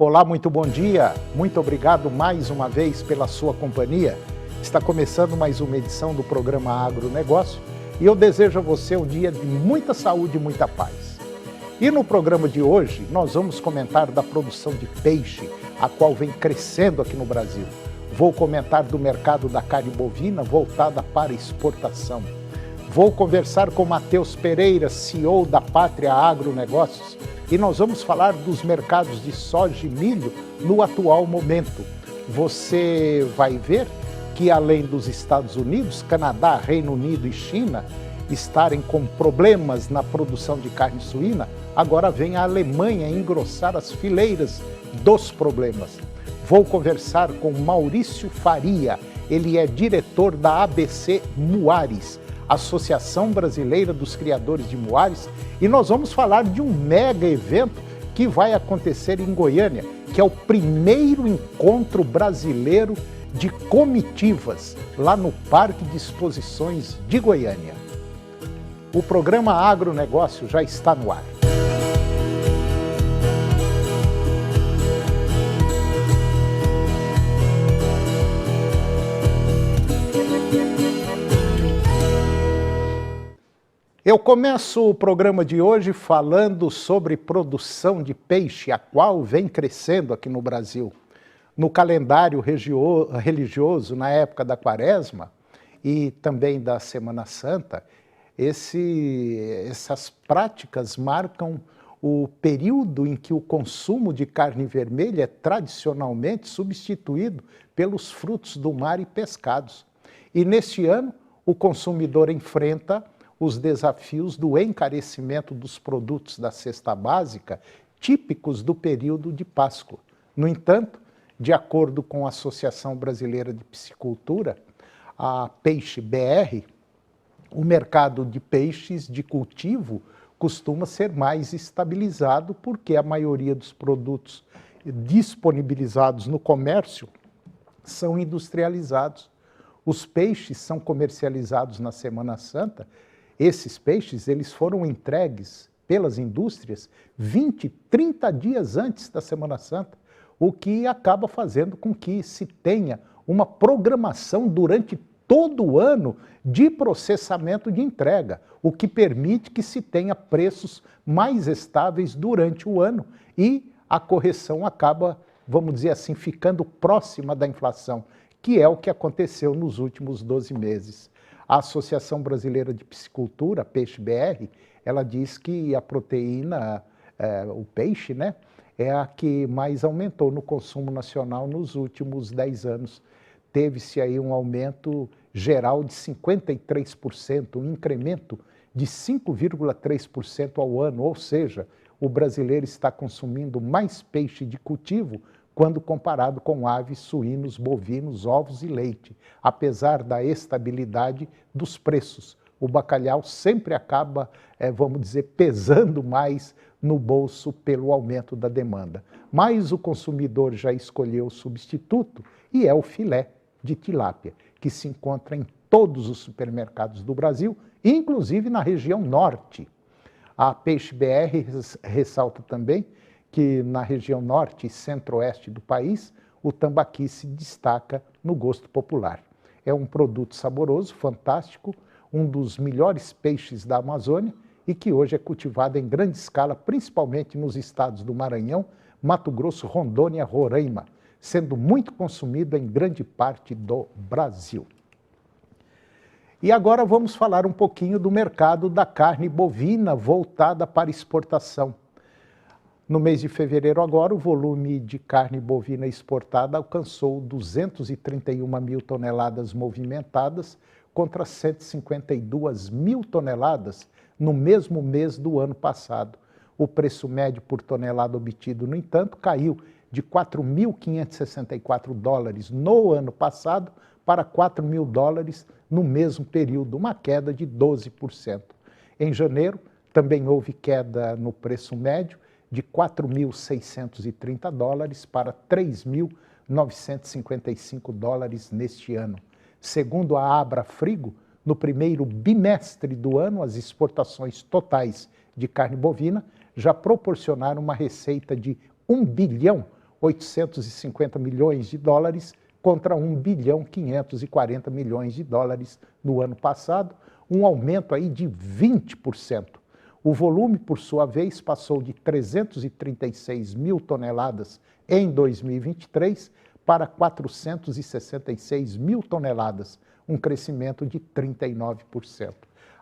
Olá, muito bom dia, muito obrigado mais uma vez pela sua companhia. Está começando mais uma edição do programa Agronegócio e eu desejo a você um dia de muita saúde e muita paz. E no programa de hoje nós vamos comentar da produção de peixe, a qual vem crescendo aqui no Brasil. Vou comentar do mercado da carne bovina voltada para exportação. Vou conversar com Matheus Pereira, CEO da Pátria Agronegócios, e nós vamos falar dos mercados de soja e milho no atual momento. Você vai ver que além dos Estados Unidos, Canadá, Reino Unido e China estarem com problemas na produção de carne suína, agora vem a Alemanha engrossar as fileiras dos problemas. Vou conversar com Maurício Faria, ele é diretor da ABC Muares, Associação Brasileira dos Criadores de Muares, e nós vamos falar de um mega evento que vai acontecer em Goiânia, que é o primeiro encontro brasileiro de comitivas, lá no Parque de Exposições de Goiânia. O programa Agronegócio já está no ar. Eu começo o programa de hoje falando sobre produção de peixe, a qual vem crescendo aqui no Brasil. No calendário religioso, na época da Quaresma e também da Semana Santa, essas práticas marcam o período em que o consumo de carne vermelha é tradicionalmente substituído pelos frutos do mar e pescados. E neste ano, o consumidor enfrenta os desafios do encarecimento dos produtos da cesta básica, típicos do período de Páscoa. No entanto, de acordo com a Associação Brasileira de Piscicultura, a Peixe BR, o mercado de peixes de cultivo costuma ser mais estabilizado porque a maioria dos produtos disponibilizados no comércio são industrializados. Os peixes são comercializados na Semana Santa. Esses peixes eles foram entregues pelas indústrias 20, 30 dias antes da Semana Santa, o que acaba fazendo com que se tenha uma programação durante todo o ano de processamento de entrega, o que permite que se tenha preços mais estáveis durante o ano e a correção acaba, vamos dizer assim, ficando próxima da inflação, que é o que aconteceu nos últimos 12 meses. A Associação Brasileira de Piscicultura, Peixe BR, ela diz que a proteína, o peixe, né, é a que mais aumentou no consumo nacional nos últimos 10 anos. Teve-se aí um aumento geral de 53%, um incremento de 5,3% ao ano, ou seja, o brasileiro está consumindo mais peixe de cultivo quando comparado com aves, suínos, bovinos, ovos e leite. Apesar da estabilidade dos preços, o bacalhau sempre acaba, vamos dizer, pesando mais no bolso pelo aumento da demanda. Mas o consumidor já escolheu o substituto e é o filé de tilápia, que se encontra em todos os supermercados do Brasil, inclusive na região norte. A Peixe BR ressalta também que na região norte e centro-oeste do país, o tambaqui se destaca no gosto popular. É um produto saboroso, fantástico, um dos melhores peixes da Amazônia e que hoje é cultivado em grande escala, principalmente nos estados do Maranhão, Mato Grosso, Rondônia, Roraima, sendo muito consumido em grande parte do Brasil. E agora vamos falar um pouquinho do mercado da carne bovina voltada para exportação. No mês de fevereiro agora, o volume de carne bovina exportada alcançou 231 mil toneladas movimentadas contra 152 mil toneladas no mesmo mês do ano passado. O preço médio por tonelada obtido, no entanto, caiu de 4.564 dólares no ano passado para 4 mil dólares no mesmo período, uma queda de 12%. Em janeiro, também houve queda no preço médio, de 4.630 dólares para 3.955 dólares neste ano. Segundo a Abrafrigo, no primeiro bimestre do ano, as exportações totais de carne bovina já proporcionaram uma receita de 1 bilhão 850 milhões de dólares contra 1 bilhão 540 milhões de dólares no ano passado, um aumento aí de 20%. O volume, por sua vez, passou de 336 mil toneladas em 2023 para 466 mil toneladas, um crescimento de 39%.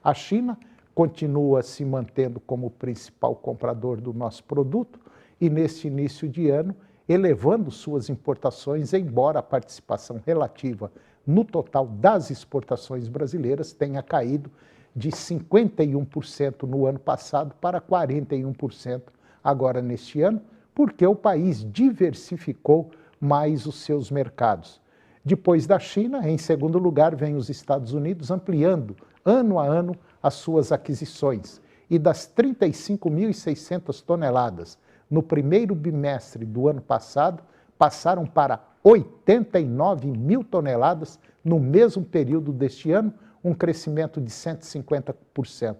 A China continua se mantendo como principal comprador do nosso produto e, neste início de ano, elevando suas importações, embora a participação relativa no total das exportações brasileiras tenha caído de 51% no ano passado para 41% agora neste ano, porque o país diversificou mais os seus mercados. Depois da China, em segundo lugar, vem os Estados Unidos ampliando ano a ano as suas aquisições. E das 35.600 toneladas no primeiro bimestre do ano passado, passaram para 89 mil toneladas no mesmo período deste ano, um crescimento de 150%.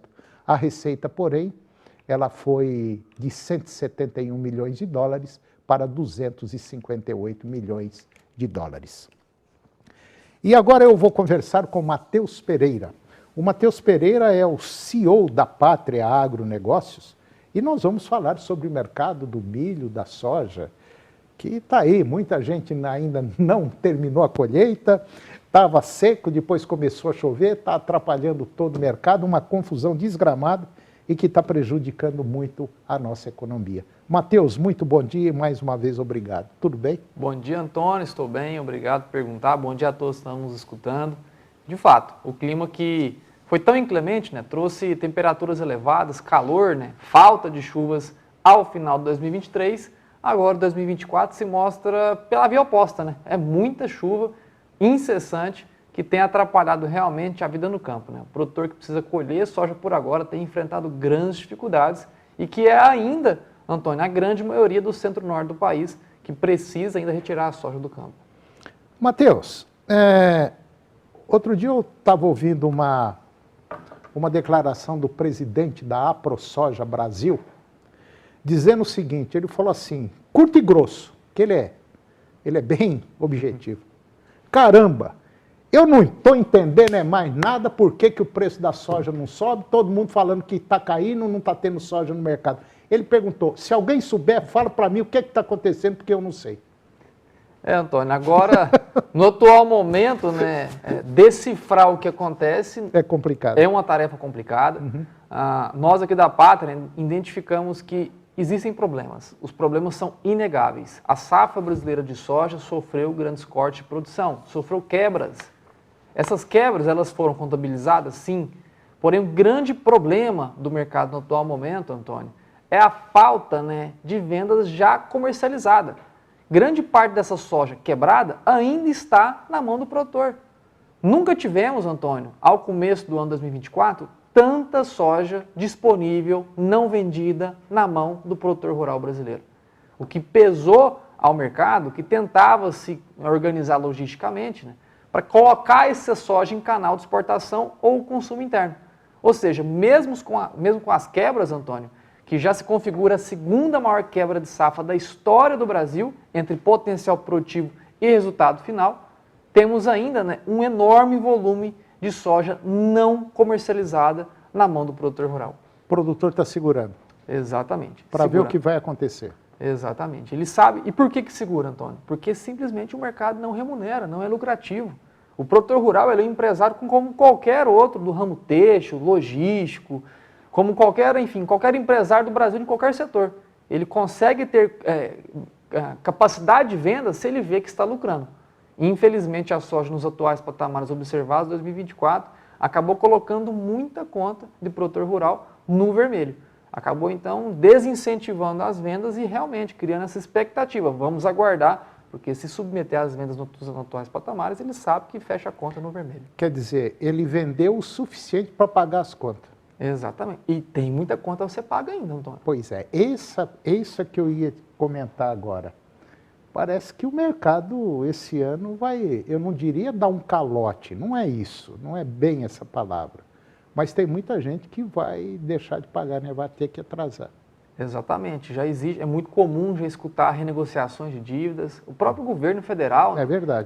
A receita, porém, ela foi de 171 milhões de dólares para 258 milhões de dólares. E agora eu vou conversar com Matheus Pereira. O Matheus Pereira é o CEO da Pátria Agronegócios e nós vamos falar sobre o mercado do milho, da soja, que está aí, muita gente ainda não terminou a colheita, estava seco, depois começou a chover, está atrapalhando todo o mercado, uma confusão desgramada e que está prejudicando muito a nossa economia. Matheus, muito bom dia e mais uma vez obrigado. Tudo bem? Bom dia, Antônio, estou bem, obrigado por perguntar. Bom dia a todos que estão nos escutando. De fato, o clima que foi tão inclemente, né, trouxe temperaturas elevadas, calor, né, falta de chuvas ao final de 2023. Agora, 2024 se mostra pela via oposta, né? É muita chuva incessante que tem atrapalhado realmente a vida no campo, né? O produtor que precisa colher soja por agora tem enfrentado grandes dificuldades e que é ainda, Antônio, a grande maioria do centro-norte do país que precisa ainda retirar a soja do campo. Matheus, outro dia eu estava ouvindo uma declaração do presidente da AproSoja Brasil, dizendo o seguinte, ele falou assim, curto e grosso, que ele é bem objetivo. Caramba, eu não estou entendendo mais nada por que o preço da soja não sobe, todo mundo falando que está caindo, não está tendo soja no mercado. Ele perguntou, se alguém souber, fala para mim o que está acontecendo, porque eu não sei. Antônio, agora, no atual momento, né, decifrar o que acontece é complicado. É uma tarefa complicada. Nós aqui da Pátria identificamos que existem problemas. Os problemas são inegáveis. A safra brasileira de soja sofreu grandes cortes de produção, sofreu quebras. Essas quebras elas foram contabilizadas, sim. Porém, o grande problema do mercado no atual momento, Antônio, é a falta, né, de vendas já comercializada. Grande parte dessa soja quebrada ainda está na mão do produtor. Nunca tivemos, Antônio, ao começo do ano 2024, tanta soja disponível, não vendida, na mão do produtor rural brasileiro. O que pesou ao mercado, que tentava se organizar logisticamente, né, para colocar essa soja em canal de exportação ou consumo interno. Ou seja, mesmo com as quebras, Antônio, que já se configura a segunda maior quebra de safra da história do Brasil, entre potencial produtivo e resultado final, temos ainda, né, um enorme volume de soja não comercializada na mão do produtor rural. O produtor está segurando. Exatamente. Para ver o que vai acontecer. Exatamente. Ele sabe. E por que segura, Antônio? Porque simplesmente o mercado não remunera, não é lucrativo. O produtor rural ele é um empresário como qualquer outro do ramo têxtil, logístico, como qualquer empresário do Brasil em qualquer setor. Ele consegue ter capacidade de venda se ele vê que está lucrando. Infelizmente, a soja nos atuais patamares observados, 2024, acabou colocando muita conta de produtor rural no vermelho. Acabou, então, desincentivando as vendas e realmente criando essa expectativa. Vamos aguardar, porque se submeter às vendas nos atuais patamares, ele sabe que fecha a conta no vermelho. Quer dizer, ele vendeu o suficiente para pagar as contas. Exatamente. E tem muita conta você paga ainda, Antônio. Pois é, isso é que eu ia comentar agora. Parece que o mercado esse ano vai, eu não diria dar um calote, não é isso, não é bem essa palavra. Mas tem muita gente que vai deixar de pagar, né? Vai ter que atrasar. Exatamente, já existe, é muito comum já escutar renegociações de dívidas. O próprio governo federal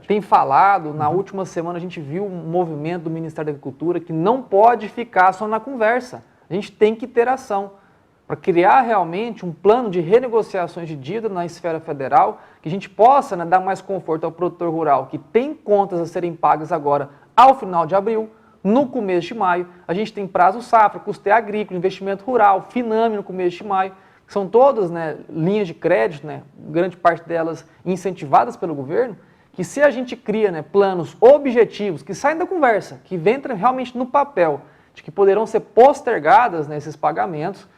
tem falado, na última semana a gente viu um movimento do Ministério da Agricultura que não pode ficar só na conversa. A gente tem que ter ação para criar realmente um plano de renegociações de dívida na esfera federal, que a gente possa, né, dar mais conforto ao produtor rural que tem contas a serem pagas agora ao final de abril, no começo de maio. A gente tem prazo safra, custeio agrícola, investimento rural, Finame no começo de maio, que são todas, né, linhas de crédito, né, grande parte delas incentivadas pelo governo, que se a gente cria, né, planos objetivos que saem da conversa, que entram realmente no papel, de que poderão ser postergadas, né, esses pagamentos,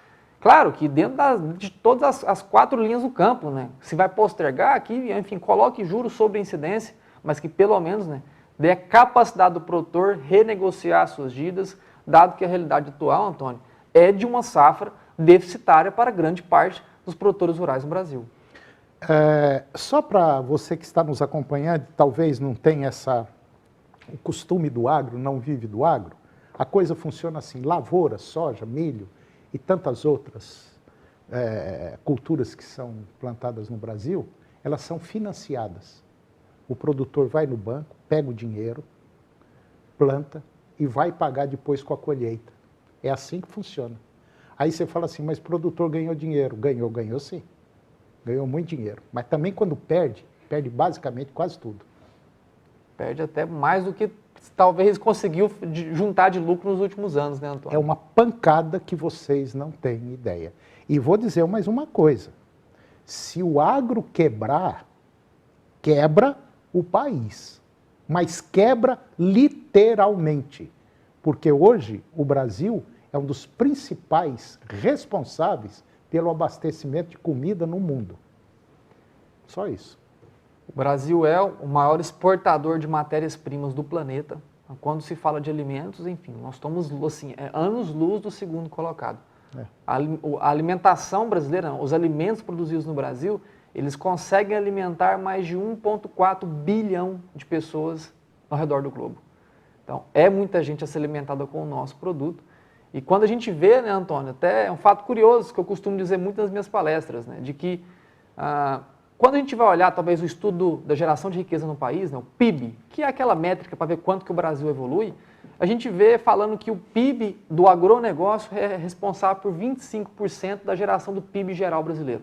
claro que dentro de todas as 4 linhas do campo, né, se vai postergar aqui, enfim, coloque juros sobre incidência, mas que pelo menos, né, dê a capacidade do produtor renegociar suas dívidas, dado que a realidade atual, Antônio, é de uma safra deficitária para grande parte dos produtores rurais no Brasil. Só para você que está nos acompanhando, talvez não tenha o costume do agro, não vive do agro, a coisa funciona assim: lavoura, soja, milho e tantas outras culturas que são plantadas no Brasil, elas são financiadas. O produtor vai no banco, pega o dinheiro, planta e vai pagar depois com a colheita. É assim que funciona. Aí você fala assim, mas o produtor ganhou dinheiro. Ganhou sim. Ganhou muito dinheiro. Mas também quando perde basicamente quase tudo. Perde até mais do que talvez conseguiu juntar de lucro nos últimos anos, né, Antônio? É uma pancada que vocês não têm ideia. E vou dizer mais uma coisa. Se o agro quebrar, quebra o país. Mas quebra literalmente. Porque hoje o Brasil é um dos principais responsáveis pelo abastecimento de comida no mundo. Só isso. O Brasil é o maior exportador de matérias-primas do planeta. Quando se fala de alimentos, enfim, nós estamos assim, anos-luz do segundo colocado. A alimentação brasileira, os alimentos produzidos no Brasil, eles conseguem alimentar mais de 1,4 bilhão de pessoas ao redor do globo. Então, é muita gente a ser alimentada com o nosso produto. E quando a gente vê, né, Antônio, até é um fato curioso que eu costumo dizer muito nas minhas palestras, né, de que quando a gente vai olhar talvez o estudo da geração de riqueza no país, né, o PIB, que é aquela métrica para ver quanto que o Brasil evolui, a gente vê falando que o PIB do agronegócio é responsável por 25% da geração do PIB geral brasileiro.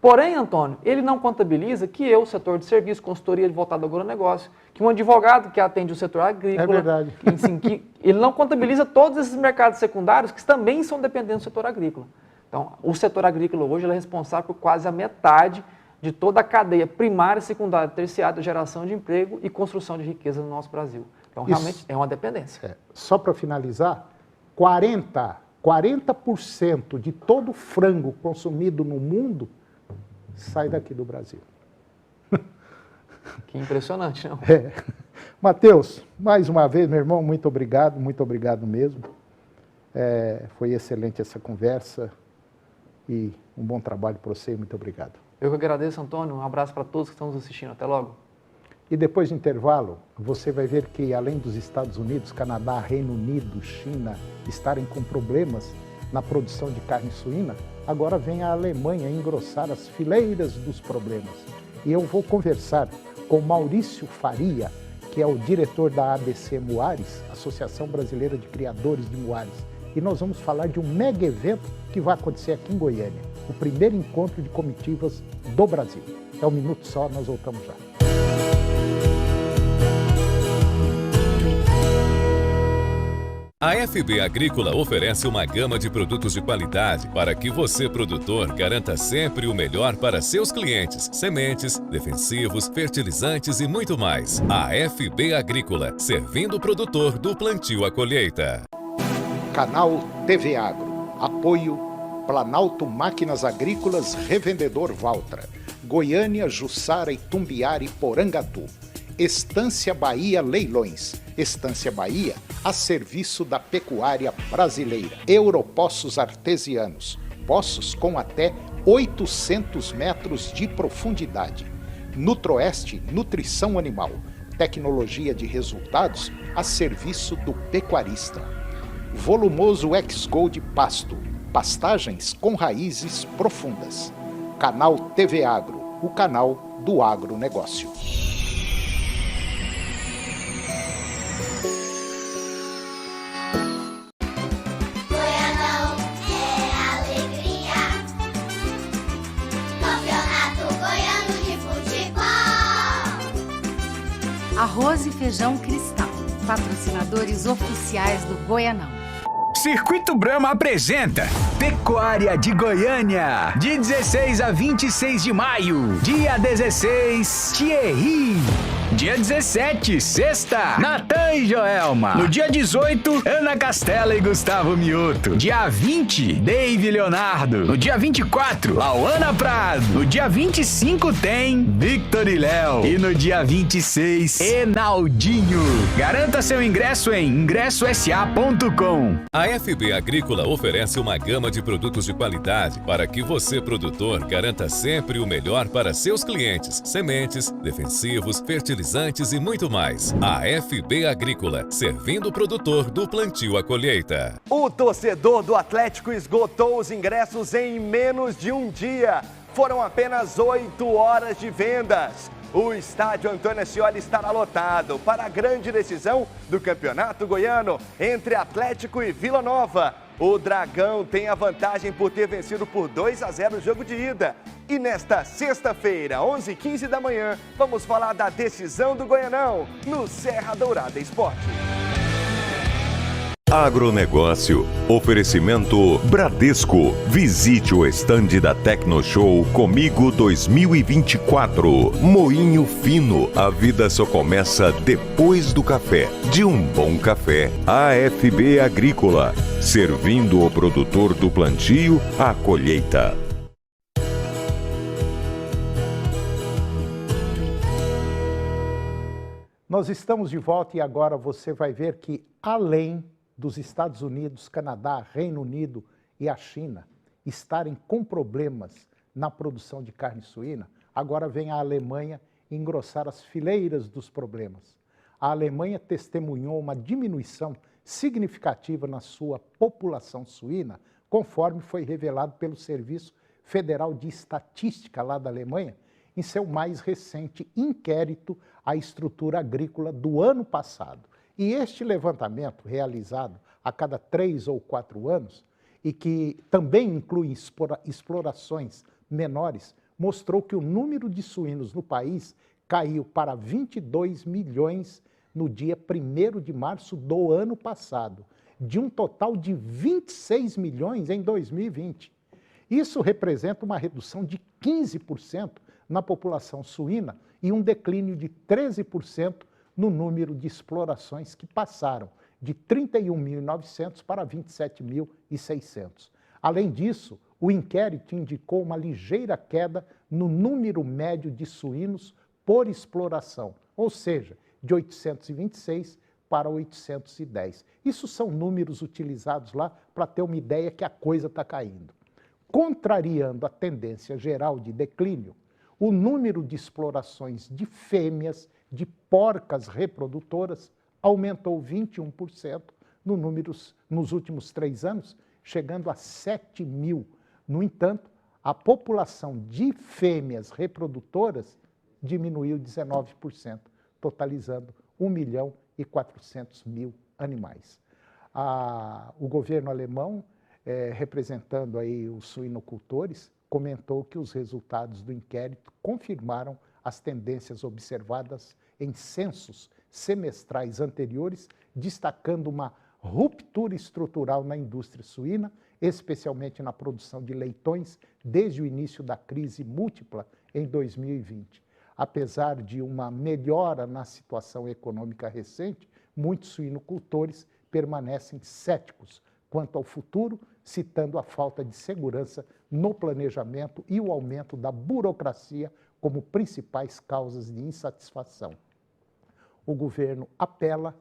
Porém, Antônio, ele não contabiliza que eu, setor de serviço, consultoria voltada ao agronegócio, que um advogado que atende o setor agrícola... É verdade. Que ele não contabiliza todos esses mercados secundários que também são dependentes do setor agrícola. Então, o setor agrícola hoje ele é responsável por quase a metade de toda a cadeia primária, secundária, terciária da geração de emprego e construção de riqueza no nosso Brasil. Então, realmente, é uma dependência. Só para finalizar, 40% de todo o frango consumido no mundo sai daqui do Brasil. Que impressionante, não? Matheus, mais uma vez, meu irmão, muito obrigado mesmo. Foi excelente essa conversa e um bom trabalho para você, muito obrigado. Eu que agradeço, Antônio, um abraço para todos que estão nos assistindo, até logo. E depois do intervalo, você vai ver que além dos Estados Unidos, Canadá, Reino Unido, China estarem com problemas na produção de carne suína, agora vem a Alemanha engrossar as fileiras dos problemas. E eu vou conversar com Maurício Faria, que é o diretor da ABC Muares, Associação Brasileira de Criadores de Muares. E nós vamos falar de um mega evento que vai acontecer aqui em Goiânia, o primeiro encontro de comitivas do Brasil. É um minuto só, nós voltamos já. A FB Agrícola oferece uma gama de produtos de qualidade para que você, produtor, garanta sempre o melhor para seus clientes. Sementes, defensivos, fertilizantes e muito mais. A FB Agrícola, servindo o produtor do plantio à colheita. Canal TV Agro. Apoio Planalto Máquinas Agrícolas Revendedor Valtra. Goiânia, Jussara, Itumbiara e Porangatu. Estância Bahia Leilões. Estância Bahia, a serviço da pecuária brasileira. Europoços Artesianos. Poços com até 800 metros de profundidade. Nutroeste, nutrição animal. Tecnologia de resultados a serviço do pecuarista. Volumoso X-Gold Pasto. pastagens com raízes profundas. Canal TV Agro, o canal do agronegócio. Goianão é alegria, Campeonato Goiano de Futebol. Arroz e Feijão Cristal, patrocinadores oficiais do Goianão. Circuito Brahma apresenta Pecuária de Goiânia, de 16 a 26 de maio. Dia 16, Thierry. Dia 17, sexta, Natan e Joelma. No dia 18, Ana Castela e Gustavo Mioto. Dia 20, Dave Leonardo. No dia 24, Lauana Prado. No dia 25 tem Victor e Léo. E no dia 26, Enaldinho. Garanta seu ingresso em ingressosa.com. A FB Agrícola oferece uma gama de produtos de qualidade para que você, produtor, garanta sempre o melhor para seus clientes. Sementes, defensivos, fertilizantes e muito mais. A FB Agrícola, servindo o produtor do plantio à colheita. O torcedor do Atlético esgotou os ingressos em menos de um dia. Foram apenas 8 horas de vendas. O estádio Antônio Ascioli estará lotado para a grande decisão do Campeonato Goiano entre Atlético e Vila Nova. O Dragão tem a vantagem por ter vencido por 2-0 o jogo de ida. E nesta sexta-feira, 11h15 da manhã, vamos falar da decisão do Goianão no Serra Dourada Esporte. Agronegócio. Oferecimento Bradesco. Visite o estande da Tecnoshow Comigo 2024. Moinho Fino. A vida só começa depois do café. De um bom café. AFB Agrícola. Servindo o produtor do plantio à colheita. Nós estamos de volta e agora você vai ver que, além dos Estados Unidos, Canadá, Reino Unido e a China estarem com problemas na produção de carne suína, agora vem a Alemanha engrossar as fileiras dos problemas. A Alemanha testemunhou uma diminuição significativa na sua população suína, conforme foi revelado pelo Serviço Federal de Estatística lá da Alemanha, em seu mais recente inquérito à estrutura agrícola do ano passado. E este levantamento, realizado a cada 3 ou 4 anos, e que também inclui explorações menores, mostrou que o número de suínos no país caiu para 22 milhões no dia 1º de março do ano passado, de um total de 26 milhões em 2020. Isso representa uma redução de 15% na população suína e um declínio de 13% no número de explorações que passaram de 31.900 para 27.600. Além disso, o inquérito indicou uma ligeira queda no número médio de suínos por exploração, ou seja, de 826 para 810. Isso são números utilizados lá para ter uma ideia que a coisa está caindo. Contrariando a tendência geral de declínio, o número de explorações de fêmeas de porcas reprodutoras aumentou 21% nos últimos 3 anos, chegando a 7 mil. No entanto, a população de fêmeas reprodutoras diminuiu 19%, totalizando 1.400.000 animais. O governo alemão, representando aí os suinocultores, comentou que os resultados do inquérito confirmaram as tendências observadas em censos semestrais anteriores, destacando uma ruptura estrutural na indústria suína, especialmente na produção de leitões, desde o início da crise múltipla em 2020. Apesar de uma melhora na situação econômica recente, muitos suinocultores permanecem céticos quanto ao futuro, citando a falta de segurança no planejamento e o aumento da burocracia como principais causas de insatisfação. O governo apela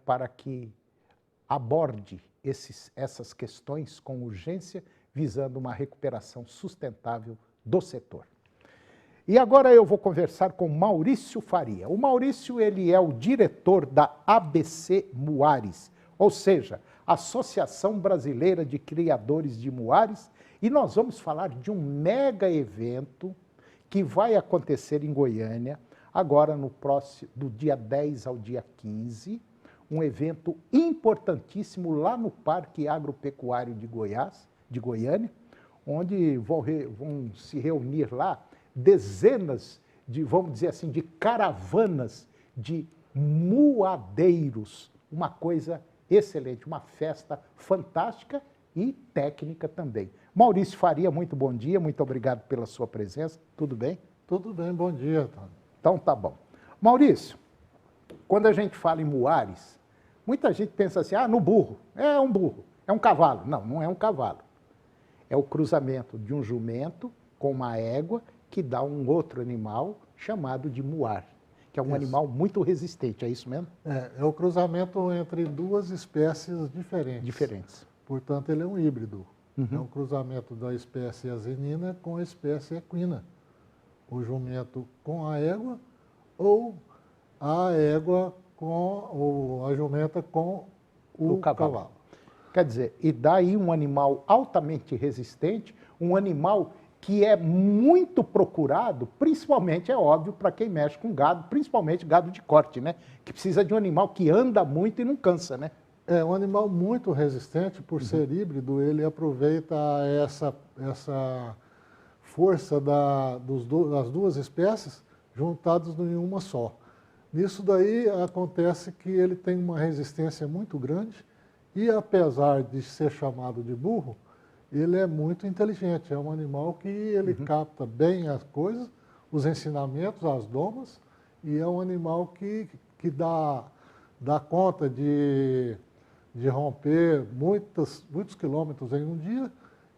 para que aborde essas questões com urgência, visando uma recuperação sustentável do setor. E agora eu vou conversar com Maurício Faria. O Maurício, ele é o diretor da ABC Muares, ou seja, Associação Brasileira de Criadores de Muares, e nós vamos falar de um mega evento que vai acontecer em Goiânia, agora no próximo, do dia 10 ao dia 15, um evento importantíssimo lá no Parque Agropecuário de Goiânia, onde vão se reunir lá dezenas de, vamos dizer assim, de caravanas de muadeiros. Uma coisa excelente, uma festa fantástica e técnica também. Maurício Faria, muito bom dia, muito obrigado pela sua presença. Tudo bem? Tudo bem, bom dia, Antônio. Então tá bom. Maurício, quando a gente fala em muares, muita gente pensa assim, no burro, é um cavalo. Não, não é um cavalo. É o cruzamento de um jumento com uma égua que dá um outro animal chamado de muar, que é um animal muito resistente, é isso mesmo? É o cruzamento entre duas espécies diferentes. Portanto, ele é um híbrido. É um cruzamento da espécie asinina com a espécie equina. O jumento com a égua ou a égua ou a jumenta com o cavalo. Quer dizer, e daí um animal altamente resistente, um animal que é muito procurado, principalmente, é óbvio, para quem mexe com gado, principalmente gado de corte, né? Que precisa de um animal que anda muito e não cansa, né? É um animal muito resistente, por ser híbrido, ele aproveita essa força das duas espécies juntadas em uma só. Nisso daí acontece que ele tem uma resistência muito grande e, apesar de ser chamado de burro, ele é muito inteligente. É um animal que ele capta bem as coisas, os ensinamentos, as domas, e é um animal que dá conta de romper muitos quilômetros em um dia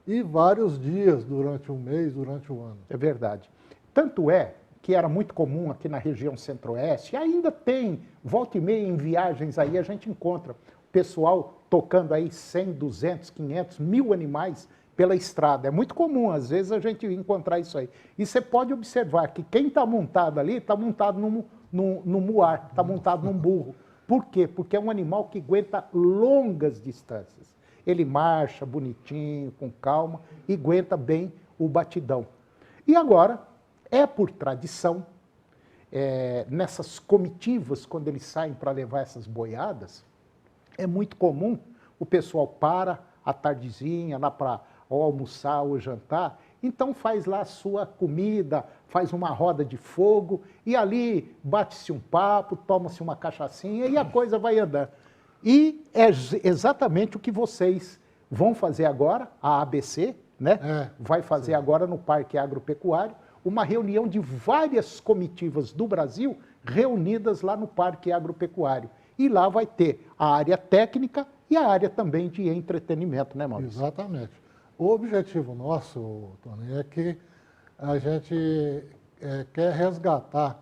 e vários dias durante um mês, durante um ano. É verdade. Tanto é que era muito comum aqui na região centro-oeste, e ainda tem, volta e meia em viagens aí, a gente encontra o pessoal tocando aí 100, 200, 500, 1000 animais pela estrada. É muito comum, às vezes, a gente encontrar isso aí. E você pode observar que quem está montado ali, está montado num muar, está montado num burro. Por quê? Porque é um animal que aguenta longas distâncias. Ele marcha bonitinho, com calma, e aguenta bem o batidão. E agora, é por tradição, nessas comitivas, quando eles saem para levar essas boiadas, é muito comum o pessoal para à tardezinha, lá para almoçar ou jantar, então faz lá a sua comida, faz uma roda de fogo, e ali bate-se um papo, toma-se uma cachaçinha e a coisa vai andando. E é exatamente o que vocês vão fazer agora, a ABC, né? Vai fazer agora no Parque Agropecuário, uma reunião de várias comitivas do Brasil reunidas lá no Parque Agropecuário. E lá vai ter a área técnica e a área também de entretenimento, né, Maurício? Exatamente. O objetivo nosso, Tony, é que a gente quer resgatar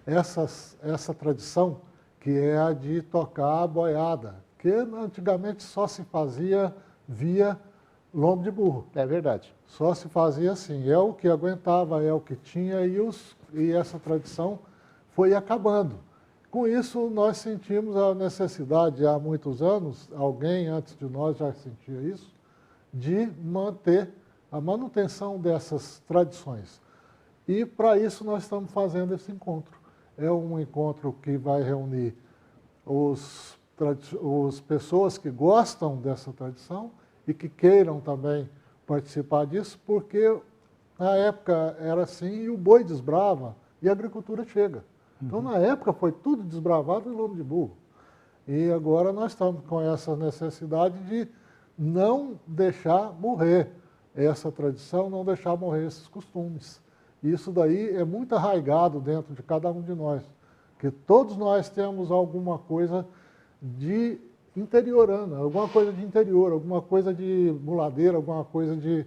essa tradição que é a de tocar a boiada, que antigamente só se fazia via lombo de burro. É verdade. Só se fazia assim, é o que aguentava, é o que tinha, e essa tradição foi acabando. Com isso, nós sentimos a necessidade, há muitos anos, alguém antes de nós já sentia isso, de manter a manutenção dessas tradições. E, para isso, nós estamos fazendo esse encontro. É um encontro que vai reunir as pessoas que gostam dessa tradição e que queiram também participar disso, porque na época era assim, e o boi desbrava e a agricultura chega. Então, na época, foi tudo desbravado em lombo de burro. E agora nós estamos com essa necessidade de não deixar morrer essa tradição, não deixar morrer esses costumes. Isso daí é muito arraigado dentro de cada um de nós, que todos nós temos alguma coisa de interiorana, alguma coisa de interior, alguma coisa de muladeira, alguma coisa de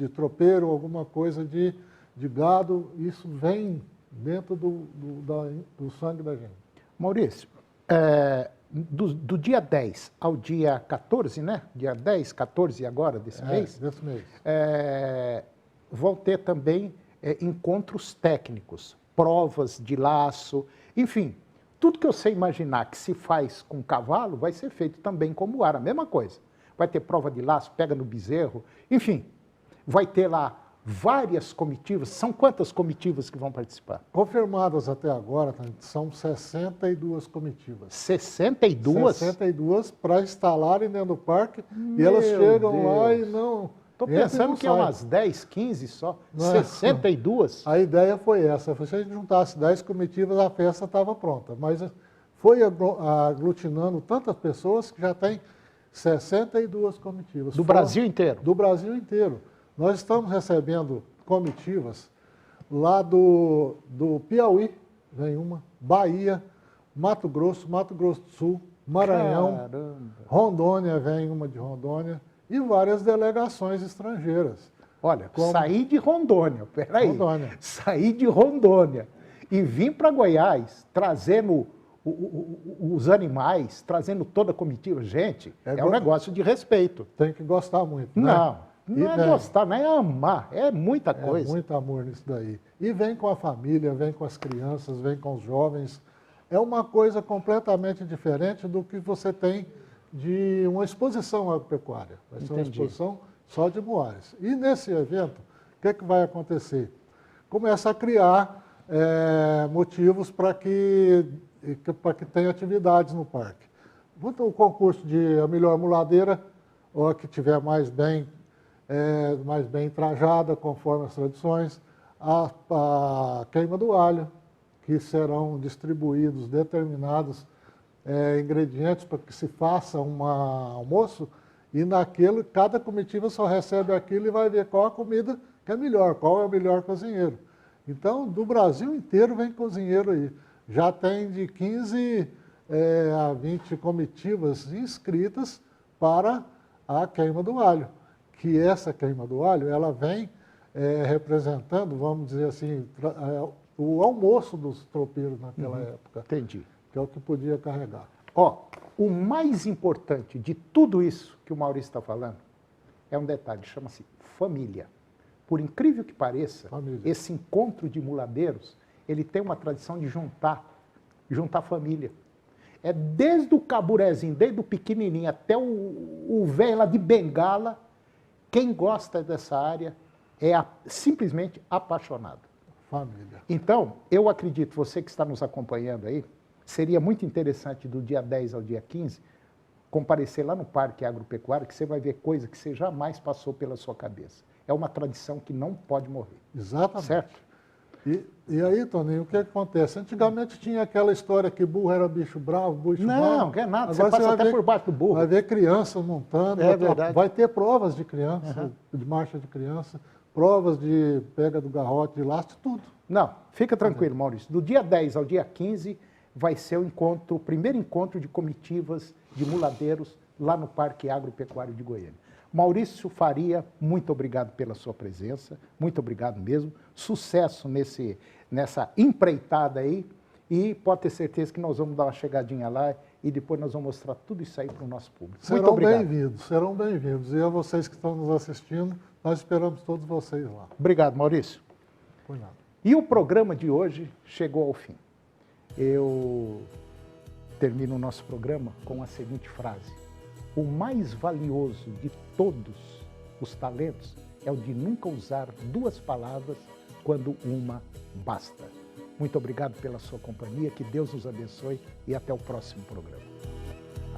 tropeiro, alguma coisa de gado. Isso vem dentro do sangue da gente. Maurício, do dia 10 ao dia 14, né? Dia 10, 14 agora desse mês? Desse mês. Vão ter também encontros técnicos, provas de laço, enfim, tudo que eu sei imaginar que se faz com cavalo, vai ser feito também com muar, a mesma coisa. Vai ter prova de laço, pega no bezerro, enfim, vai ter lá várias comitivas. São quantas comitivas que vão participar? Confirmadas até agora, são 62 comitivas. 62? 62 para instalarem dentro do parque e elas chegam lá e não... Estou pensando que é umas 10, 15 só. Não 62? A ideia foi essa. Se a gente juntasse 10 comitivas, a festa estava pronta. Mas foi aglutinando tantas pessoas que já tem 62 comitivas. Do Brasil inteiro? Do Brasil inteiro. Nós estamos recebendo comitivas lá do Piauí, vem uma, Bahia, Mato Grosso do Sul, Maranhão, caramba. Rondônia, vem uma de Rondônia, e várias delegações estrangeiras. Olha, sair de Rondônia, peraí, sair de Rondônia e vir para Goiás, trazendo os animais, trazendo toda a comitiva, gente, é um negócio de respeito. Tem que gostar muito, né? Não é gostar, não é amar, é muita coisa. É muito amor nisso daí. E vem com a família, vem com as crianças, vem com os jovens. É uma coisa completamente diferente do que você tem de uma exposição agropecuária. Vai ser uma exposição só de muares. E nesse evento, o que vai acontecer? Começa a criar motivos para que tenha atividades no parque. O concurso de a melhor muladeira, ou a que tiver mais bem trajada, conforme as tradições, a queima do alho, que serão distribuídos determinados ingredientes para que se faça um almoço, e naquilo, cada comitiva só recebe aquilo e vai ver qual a comida que é melhor, qual é o melhor cozinheiro. Então, do Brasil inteiro vem cozinheiro aí. Já tem de 15 a 20 comitivas inscritas para a queima do alho. Que essa queima do alho, ela vem representando, vamos dizer assim, o almoço dos tropeiros naquela época. Entendi. Que é o que podia carregar. O mais importante de tudo isso que o Maurício está falando é um detalhe, chama-se família. Por incrível que pareça, esse encontro de muladeiros, ele tem uma tradição de juntar família. É desde o caburezinho, desde o pequenininho até o velho lá de bengala, quem gosta dessa área é simplesmente apaixonado. Família. Então, eu acredito, você que está nos acompanhando aí, seria muito interessante do dia 10 ao dia 15, comparecer lá no Parque Agropecuário, que você vai ver coisa que você jamais passou pela sua cabeça. É uma tradição que não pode morrer. Exatamente. Certo? E aí, Toninho, o que acontece? Antigamente tinha aquela história que burro era bicho bravo, bicho bravo. Não, não é nada, agora você passa até por baixo do burro. Vai ver criança montando, vai ter provas de criança, de marcha de criança, provas de pega do garrote, de laço, tudo. Não, fica tranquilo, Maurício. Do dia 10 ao dia 15 vai ser o primeiro encontro de comitivas de muladeiros lá no Parque Agropecuário de Goiânia. Maurício Faria, muito obrigado pela sua presença, muito obrigado mesmo. Sucesso nessa empreitada aí e pode ter certeza que nós vamos dar uma chegadinha lá e depois nós vamos mostrar tudo isso aí para o nosso público. Muito obrigado. Serão bem-vindos. E a vocês que estão nos assistindo, nós esperamos todos vocês lá. Obrigado, Maurício. Por nada. E o programa de hoje chegou ao fim. Eu termino o nosso programa com a seguinte frase: o mais valioso de todos os talentos é o de nunca usar duas palavras quando uma basta. Muito obrigado pela sua companhia, que Deus nos abençoe e até o próximo programa.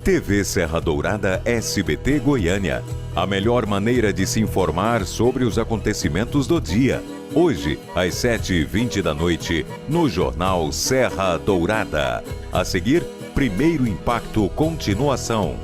TV Serra Dourada SBT Goiânia. A melhor maneira de se informar sobre os acontecimentos do dia. Hoje, às 7h20 da noite, no Jornal Serra Dourada. A seguir, Primeiro Impacto Continuação.